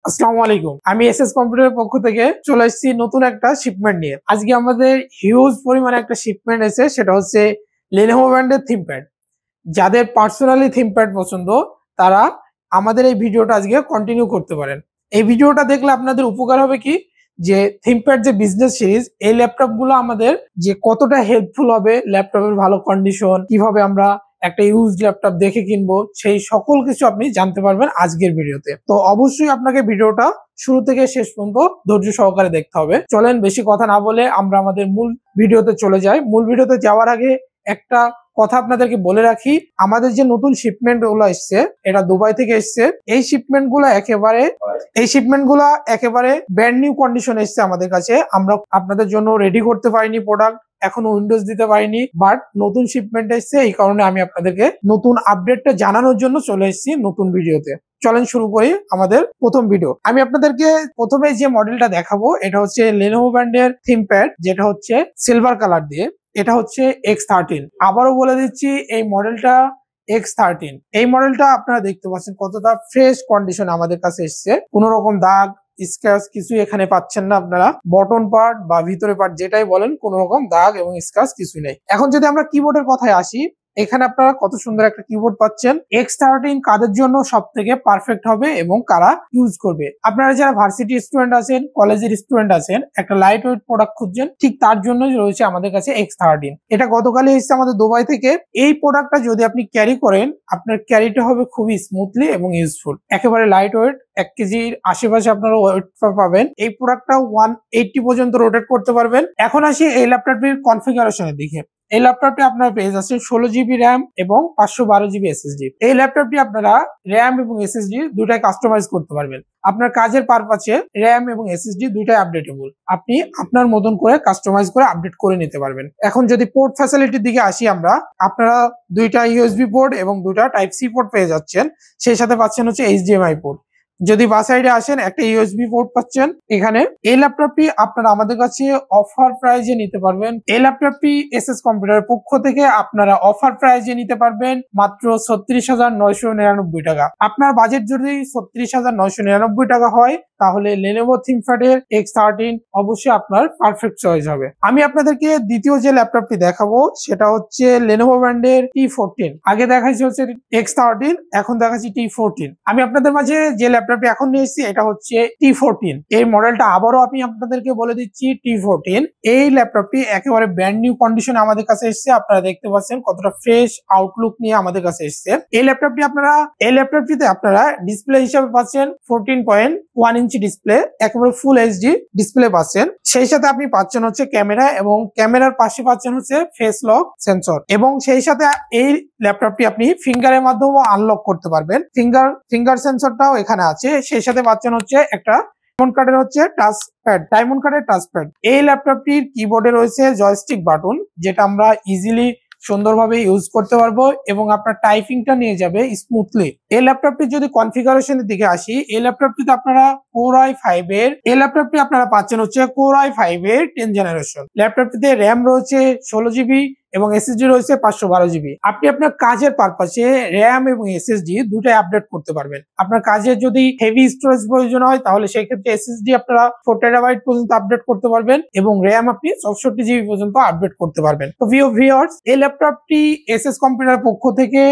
আসসালামু আলাইকুম। আমি এসএস কম্পিউটারের পক্ষ থেকে চলে এসেছি নতুন একটা শিপমেন্ট নিয়ে। আজকে আমাদের হিউজ পরিমাণে একটা শিপমেন্ট এসেছে, সেটা হচ্ছে Lenovo ব্র্যান্ডের থিমপ্যাড। যাদের পার্সোনালি থিমপ্যাড পছন্দ তারা আমাদের এই ভিডিওটা আজকে কন্টিনিউ করতে পারেন। এই ভিডিওটা দেখলে আপনাদের উপকার হবে কি, যে থিমপ্যাড যে বিজনেস সিরিজ, এই ল্যাপটপ গুলো আমাদের যে কতটা হেল্পফুল হবে, ল্যাপটপের ভালো কন্ডিশন, কিভাবে আমরা একটা ইউজ ল্যাপটপ দেখে কিনবো, সেই সকল কিছু আপনি জানতে পারবেন আজকের ভিডিওতে। তো অবশ্যই আপনাকে ভিডিওটা শুরু থেকে শেষ পর্যন্ত ধৈর্য সহকারে দেখতে হবে। চলেন বেশি কথা না বলে আমরা আমাদের মূল ভিডিওতে চলে যাই। মূল ভিডিওতে যাওয়ার আগে একটা কথা আপনাদেরকে বলে রাখি, আমাদের যে নতুন শিপমেন্ট গুলো এসছে, এটা দুবাই থেকে এসছে। এই শিপমেন্ট গুলো একেবারে ব্র্যান্ড নিউ কন্ডিশন এসছে আমাদের কাছে। আমরা আপনাদের জন্য রেডি করতে পারিনি প্রোডাক্ট, এখনো উইন্ডোজ দিতে পারিনি, বাট নতুন শিপমেন্ট এসছে। এই কারণে আমি আপনাদেরকে নতুন আপডেটটা জানানোর জন্য চলে এসেছি নতুন ভিডিওতে। চলেন শুরু করি আমাদের প্রথম ভিডিও। আমি আপনাদেরকে প্রথমে যে মডেলটা দেখাবো এটা হচ্ছে Lenovo ব্র্যান্ডের থিমপ্যাড, যেটা হচ্ছে সিলভার কালার দিয়ে। এটা হচ্ছে X13। আবারও বলে দিচ্ছি, এই মডেলটা X13। এই মডেলটা আপনারা দেখতে পাচ্ছেন কতটা ফ্রেশ কন্ডিশন আমাদের কাছে এসছে। কোন রকম দাগ স্ক্র্যাচ কিছু এখানে পাচ্ছেন না আপনারা। বটন পার্ট বা ভিতরে পার্ট যেটাই বলেন, কোন রকম দাগ এবং স্ক্র্যাচ কিছুই নেই। এখন যদি আমরা কিবোর্ডের কথায় আসি, এখানে আপনারা কত সুন্দর একটা কিবোর্ড পাচ্ছেন। X13 কাদের জন্য সব থেকে পারফেক্ট হবে এবং কারা ইউজ করবে? আপনারা যারা ভার্সিটি স্টুডেন্ট আছেন, কলেজের স্টুডেন্ট আছেন, একটা লাইট ওয়েট প্রোডাক্ট খুঁজছেন, ঠিক তার জন্যই রয়েছে আমাদের কাছে X13। এটা গতকালই এসেছে আমাদের দুবাই থেকে। এই প্রোডাক্টটা যদি আপনি ক্যারি করেন, আপনার ক্যারিটা হবে খুবই স্মুথলি এবং ইউজফুল। একেবারে লাইট ওয়েট, 1 কেজির আশেপাশে আপনারা ওয়েট পাবেন। এই প্রোডাক্টটা 180 পর্যন্ত রোটেট করতে পারবেন। এখন আসি এই ল্যাপটপটির কনফিগারেশনের দিকে। এই ল্যাপটপটি আপনার পেয়ে যাচ্ছেন 16 জিবি র্যাম এবং 512 জিবি এসএসডি। এই ল্যাপটপটি আপনারা র্যাম এবং এসএসডি দুটাই কাস্টমাইজ করতে পারবেন। আপনার কাজের পারপাসে র্যাম এবং এসএসডি দুইটাই আপডেটেবল। আপনি আপনার মতন করে কাস্টমাইজ করে আপডেট করে নিতে পারবেন। এখন যদি পোর্ট ফ্যাসিলিটির দিকে আসি আমরা, আপনারা দুইটা ইউএসবি পোর্ট এবং দুইটা টাইপ সি পোর্ট পেয়ে যাচ্ছেন। সেই সাথে পাচ্ছেন হচ্ছে এইচডিএমআই পোর্ট। যদি বাস সাইডে আসেন, একটা ইউএসবি পোর্ট পাচ্ছেন এখানে। এই ল্যাপটপটি আপনারা আমাদের কাছে অফার প্রাইজে নিতে পারবেন। এই ল্যাপটপটি এসএস কম্পিউটারের পক্ষ থেকে আপনারা অফার প্রাইজে নিতে পারবেন মাত্র 36,999 টাকা। আপনার বাজেট যদি 36,999 টাকা হয়, তাহলে Lenovo ThinkPad এর X13 অবশ্যই আপনার পারফেক্ট চয়েস হবে। আমি আপনাদেরকে দ্বিতীয় যে ল্যাপটপটি দেখাবো সেটা হচ্ছে Lenovo ব্র্যান্ডের T14। আগে দেখাচ্ছি হচ্ছে X13, এখন দেখাচ্ছি T14। আমি আপনাদের মাঝে যে ল্যাপটপটি এখন নিয়ে এসেছি এটা হচ্ছে T14। এই মডেলটা আবারও আমি আপনাদেরকে বলে দিচ্ছি, T14। এই ল্যাপটপটি একেবারে ব্র্যান্ড নিউ কন্ডিশনে আমাদের কাছে এসেছে। আপনারা দেখতে পাচ্ছেন কতটা ফ্রেশ আউটলুক নিয়ে আমাদের কাছে এসেছে। এই ল্যাপটপটিতে আপনারা ডিসপ্লে হিসাবে পাচ্ছেন 14.1 ইঞ্চি ডিসপ্লে, একেবারে ফুল এইচডি ডিসপ্লে পাচ্ছেন। সেই সাথে আপনি পাচ্ছেন হচ্ছে ক্যামেরা, এবং ক্যামেরার পাশে পাচ্ছেন হচ্ছে ফেস লক সেন্সর, এবং সেই সাথে এই ল্যাপটপটি আপনি ফিঙ্গারের মাধ্যমে আনলক করতে পারবেন। ফিঙ্গার সেন্সরটাও এখানে আছে। সেই সাথে পাচ্ছেন হচ্ছে একটা ডায়মন্ড কার্ডের হচ্ছে টাচপ্যাড। এই ল্যাপটপটির কিবোর্ডে রয়েছে জয়স্টিক বাটন, যেটা আমরা ইজিলি সুন্দরভাবে ইউজ করতে পারবো এবং আপনার টাইপিংটা নিয়ে যাবে স্মুথলি। এই ল্যাপটপটি যদি কনফিগারেশনের দিকে আসি, এই ল্যাপটপটিতে আপনারা আপনারা পাচ্ছেন হচ্ছে Core i5 এর 10 জেনারেশন। ল্যাপটপটিতে র্যাম রয়েছে 16 জিবি এবং এসএসডি রয়েছে 512 জিবি। আপনি আপনার কাজের পারপাসে র্যাম এবং এসএসডি দুটাই আপডেট করতে পারবেন। আপনার কাজের যদি হেভি স্টোরেজ প্রয়োজন হয়, তাহলে সেই ক্ষেত্রে এসএসডি আপনারা 4 টেরাবাইট পর্যন্ত আপডেট করতে পারবেন এবং র্যাম আপনি 64 জিবি পর্যন্ত আপডেট করতে পারবেন। তো ভিউয়ার্স, এই ল্যাপটপটি এসএস কম্পিউটারের পক্ষ থেকে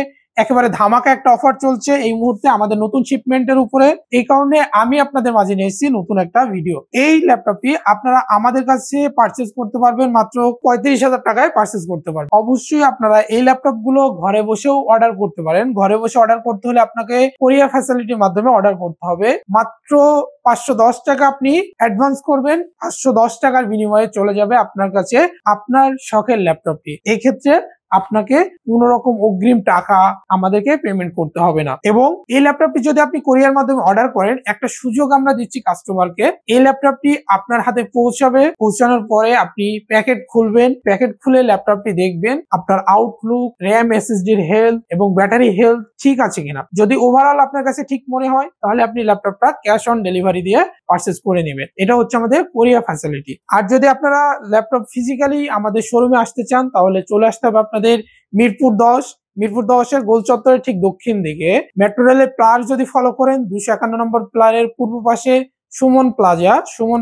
একেবারে ধামাকা একটা অফার চলছে এই মুহূর্তে আমাদের নতুন শিপমেন্টের উপরে। এই কারণে আমি আপনাদের মাঝে নিয়ে এসেছি নতুন একটা ভিডিও। এই ল্যাপটপটি আপনারা আমাদের কাছে পারচেজ করতে পারবেন মাত্র 35,000 টাকায় পারচেজ করতে পারবেন। অবশ্যই আপনারা এই ল্যাপটপ গুলো ঘরে বসেও অর্ডার করতে পারেন। ঘরে বসে অর্ডার করতে হলে আপনাকে কোরিয়ার ফ্যাসিলিটির মাধ্যমে অর্ডার করতে হবে। মাত্র 510 টাকা আপনি অ্যাডভান্স করবেন, 510 টাকার বিনিময়ে চলে যাবে আপনার কাছে আপনার শখের ল্যাপটপটি। এই ক্ষেত্রে আপনাকে কোন রকম অগ্রিম টাকা আমাদেরকে পেমেন্ট করতে হবে না। এবং এই ল্যাপটপটি যদি আপনি কোরিয়ার মাধ্যমে অর্ডার করেন, একটা সুযোগ আমরা দিচ্ছি কাস্টমারকে। এই ল্যাপটপটি আপনার হাতে পৌঁছানোর পরে আপনি প্যাকেট খুলবেন, প্যাকেট খুলে ল্যাপটপটি দেখবেন আপনার আউটলুক, র্যাম, এসএসডির হেলথ এবং ব্যাটারি হেলথ ঠিক আছে কিনা। যদি ওভারঅল আপনার কাছে ঠিক মনে হয়, তাহলে আপনি ল্যাপটপটা ক্যাশ অন ডেলিভারি দিয়ে পারচেজ করে নেবেন। এটা হচ্ছে আমাদের কোরিয়া ফ্যাসিলিটি। আর যদি আপনারা ল্যাপটপ ফিজিক্যালি আমাদের শোরুমে আসতে চান, তাহলে চলে আসতে হবে আপনাদের মিরপুর 10 মিরপুর 10-এর গোল চত্বরের ঠিক দক্ষিণ দিকে মেট্রো রেলের প্লার যদি ফলো করেন 251 নম্বর প্লারের পূর্ব পাশে সুমন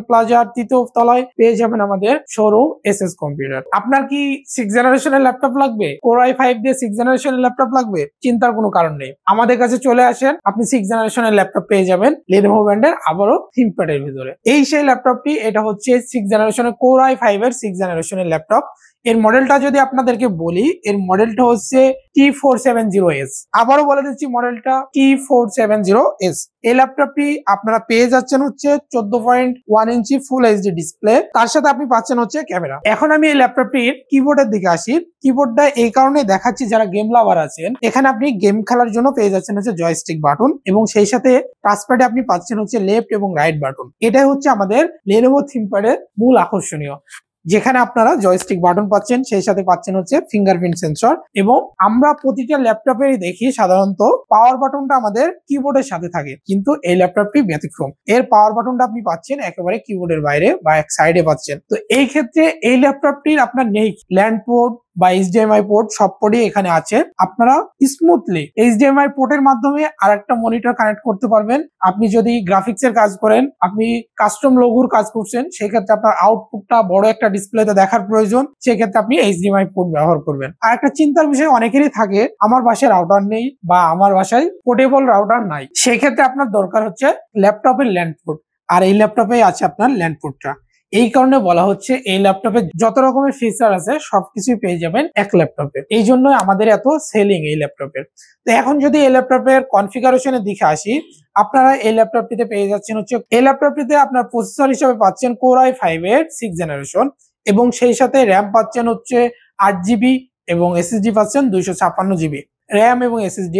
প্লাজার তৃতীয় তলায় পেয়ে যাবেন আমাদের শোরুম এসএস কম্পিউটার। আপনার কি 6 জেনারেশনের ল্যাপটপ লাগবে, কোর i5 দিয়ে 6 জেনারেশনের ল্যাপটপ লাগবে? চিন্তার কোনো কারণ নেই, আমাদের কাছে চলে আসেন, আপনি 6 জেনারেশনের ল্যাপটপ পেয়ে যাবেন Lenovo ব্র্যান্ডের, আবারও থিংকপ্যাডের ভিতরে। এই সেই ল্যাপটপটি, এটা হচ্ছে 6 জেনারেশনের কোর i5 এর 6 জেনারেশনের ল্যাপটপ। এর মডেলটা যদি আপনাদেরকে বলি, এর মডেলটা হচ্ছে T470S। আবারও বলে দিচ্ছি, মডেলটা T470S। এই ল্যাপটপটি আপনারা পেয়ে যাচ্ছেন হচ্ছে 14.1 ইঞ্চি ফুল এইচডি ডিসপ্লে, তার সাথে আপনি পাচ্ছেন হচ্ছে ক্যামেরা। এখন আমি এই ল্যাপটপটির কিবোর্ডের দিকে আসি। কিবোর্ডটা এই কারণে দেখাচ্ছি, যারা গেম লাভার আছেন, এখানে আপনি গেম খেলার জন্য পেয়ে যাচ্ছেন হচ্ছে জয়স্টিক বাটন, এবং সেই সাথে টাচপ্যাডে আপনি পাচ্ছেন হচ্ছে লেফট এবং রাইট বাটন। এটাই হচ্ছে আমাদের Lenovo থিংকপ্যাডের মূল আকর্ষণীয়, যেখানে আপনারা জয়স্টিক বাটন পাচ্ছেন, সেই সাথে পাচ্ছেন হচ্ছে ফিঙ্গারপ্রিন্ট সেন্সর। এবং আমরা প্রতিটা ল্যাপটপেরই দেখি সাধারণত পাওয়ার বাটনটা আমাদের কিবোর্ডের সাথে থাকে, কিন্তু এই ল্যাপটপটি ব্যতিক্রম। এর পাওয়ার বাটনটা আপনি পাচ্ছেন একেবারে কিবোর্ডের বাইরে বা এক সাইডে পাচ্ছেন। তো এই ক্ষেত্রে এই ল্যাপটপটির আপনার নেই ল্যান্ড পোর্ট বা HDMI পোর্ট, সব পোর্টই এখানে আছে। আপনারা স্মুথলি HDMI পোর্টের মাধ্যমে আরেকটা মনিটর কানেক্ট করতে পারবেন। আপনি যদি গ্রাফিক্স এর কাজ করেন, আপনি কাস্টম লোগোর কাজ করছেন, সেক্ষেত্রে আপনার আউটপুটটা বড় একটা ডিসপ্লেতে দেখার প্রয়োজন, সেক্ষেত্রে আপনি HDMI পোর্ট ব্যবহার করবেন। আর একটা চিন্তার বিষয় অনেকেরই থাকে, আমার বাসায় রাউটার নেই বা আমার বাসায় পোর্টেবল রাউটার নাই, সেক্ষেত্রে আপনার দরকার হচ্ছে ল্যাপটপের ল্যান্ড পোর্ট, আর এই ল্যাপটপে আছে আপনার ল্যান্ড পোর্টটা। এই কারণে বলা হচ্ছে এই ল্যাপটপে যত রকমের ফিচার আছে সবকিছুই পেয়ে যাবেন এক ল্যাপটপে, এই জন্য আমাদের এত সেলিং এই ল্যাপটপের। তো এখন যদি এই ল্যাপটপের কনফিগারেশনের দিকে আসি, আপনারা এই ল্যাপটপটিতে পেয়ে যাচ্ছেন হচ্ছে, এই ল্যাপটপটিতে আপনার প্রসেসর হিসেবে পাচ্ছেন কোর i5 এর 6 জেনারেশন, এবং সেই সাথে র্যাম পাচ্ছেন হচ্ছে 8GB এবং SSD পাচ্ছেন 256GB। র্যাম এবং SSD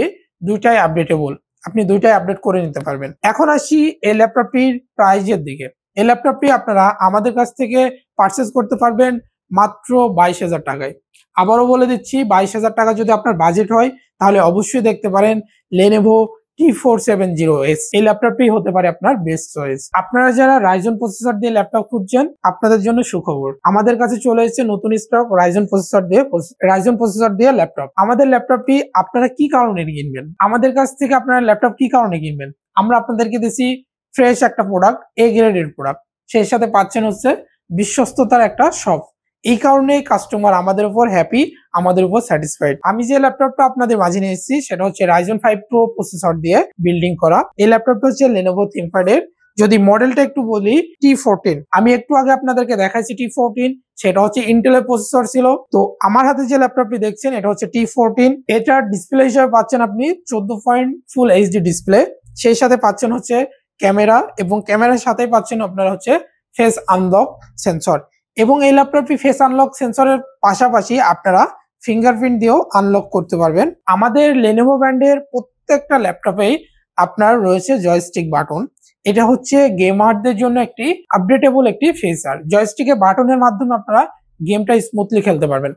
দুইটাই আপডেটেবল, আপনি দুইটাই আপডেট করে নিতে পারবেন। এখন আসি এই ল্যাপটপটির প্রাইজের দিকে। এই ল্যাপটপটি আপনারা আমাদের কাছ থেকে পারচেজ করতে পারবেন মাত্র 22,000 টাকায়। আবারও বলে দিচ্ছি, 22,000 টাকা যদি আপনার বাজেট হয়, তাহলে অবশ্যই দেখতে পারেন Lenovo T470S। এই ল্যাপটপটি হতে পারে আপনার বেস্ট চয়েস। আপনারা যারা রাইজন প্রসেসর দিয়ে ল্যাপটপ খুঁজছেন, আপনাদের জন্য সুখবর, আমাদের কাছে চলে এসেছে নতুন স্টক রাইজন প্রসেসর দিয়ে ল্যাপটপ। আমাদের ল্যাপটপটি আপনারা কি কারণে কিনবেন, আমাদের কাছ থেকে আপনারা ল্যাপটপ কি কারণে কিনবেন? আমরা আপনাদেরকে দিচ্ছি ফ্রেশ একটা প্রোডাক্ট, এ গ্রেডের প্রোডাক্ট, সেই সাথে পাচ্ছেন হচ্ছে বিশ্বস্ততার একটা শপ। এই কারণে কাস্টমার আমাদের উপর হ্যাপি, আমাদের উপর স্যাটিসফাইড। আমি যে ল্যাপটপটা আপনাদের মাঝে নিয়ে এসেছি, সেটা হচ্ছে Ryzen 5 Pro প্রসেসর দিয়ে বিল্ডিং করা। এই ল্যাপটপটা হচ্ছে Lenovo ThinkPad এর। যদি মডেলটা একটু বলি, T14। আমি একটু আগে আপনাদেরকে দেখাইছি T14, সেটা হচ্ছে ইন্টেলের প্রসেসর ছিল। তো আমার হাতে যে ল্যাপটপটি দেখছেন, এটা হচ্ছে T14। এটার ডিসপ্লে হিসেবে পাচ্ছেন আপনি 14 ফুল এইচডি ডিসপ্লে, সেই সাথে পাচ্ছেন হচ্ছে ক্যামেরা, এবং ক্যামেরার সাথে পাচ্ছেন আপনারা হচ্ছে ফেস আনলক সেন্সর। এবং এই ল্যাপটপটি ফেস আনলক সেন্সরের পাশাপাশি আপনারা ফিঙ্গারপ্রিন্ট দিয়েও আনলক করতে পারবেন। আমাদের Lenovo ব্র্যান্ডের প্রত্যেকটা ল্যাপটপেই আপনার রয়েছে জয়স্টিক বাটন। এটা হচ্ছে গেমারদের জন্য একটি আপডেটেবল একটি ফিচার। জয়স্টিকের বাটনের মাধ্যমে আপনারা গেমটা স্মুথলি খেলতে পারবেন।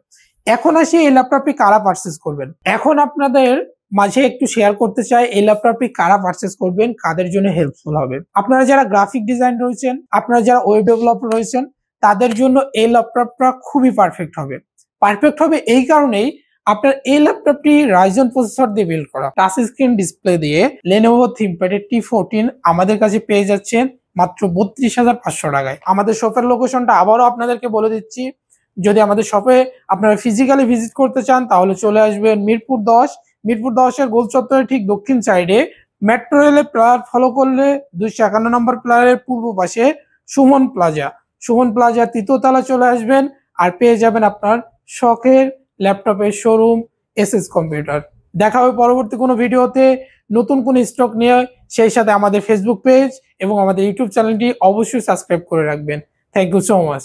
এখন আসি এই ল্যাপটপটি কারা পারচেজ করবেন। এখন আপনাদের মাঝে একটু শেয়ার করতে চাই, এই ল্যাপটপটি কারা পারচেজ করবেন, কাদের জন্য হেল্পফুল হবে। আপনারা যারা গ্রাফিক ডিজাইন রয়েছেন, আপনারা যারা ওয়েব ডেভেলপার রয়েছেন, তাদের জন্য এই ল্যাপটপটা খুবই পারফেক্ট হবে। পারফেক্ট হবে এই কারণেই, আপনার এই ল্যাপটপটি রাইজন প্রসেসর দিয়ে বিল্ড করা, টাচ স্ক্রিন ডিসপ্লে দিয়ে Lenovo ThinkPad T14 আমাদের কাছে পেয়ে যাচ্ছেন মাত্র 32,500 টাকায়। আমাদের শপের লোকেশনটা আবারও আপনাদেরকে বলে দিচ্ছি, যদি আমাদের শপে আপনারা ফিজিক্যালি ভিজিট করতে চান, তাহলে চলে আসবেন মিরপুর 10-এর গোল চত্বরের ঠিক দক্ষিণ সাইডে মেট্রো রেলের প্লার ফলো করলে 251 নম্বর প্লারের পূর্ব পাশে সুমন প্লাজা তৃতীয় তলা চলে আসবেন, আর পেয়ে যাবেন আপনার শখের ল্যাপটপের শোরুম এসএস কম্পিউটার। দেখা হবে পরবর্তী কোনো ভিডিওতে নতুন কোনো স্টক নিয়ে। সেই সাথে আমাদের ফেসবুক পেজ এবং আমাদের ইউটিউব চ্যানেলটি অবশ্যই সাবস্ক্রাইব করে রাখবেন। Thank you so much.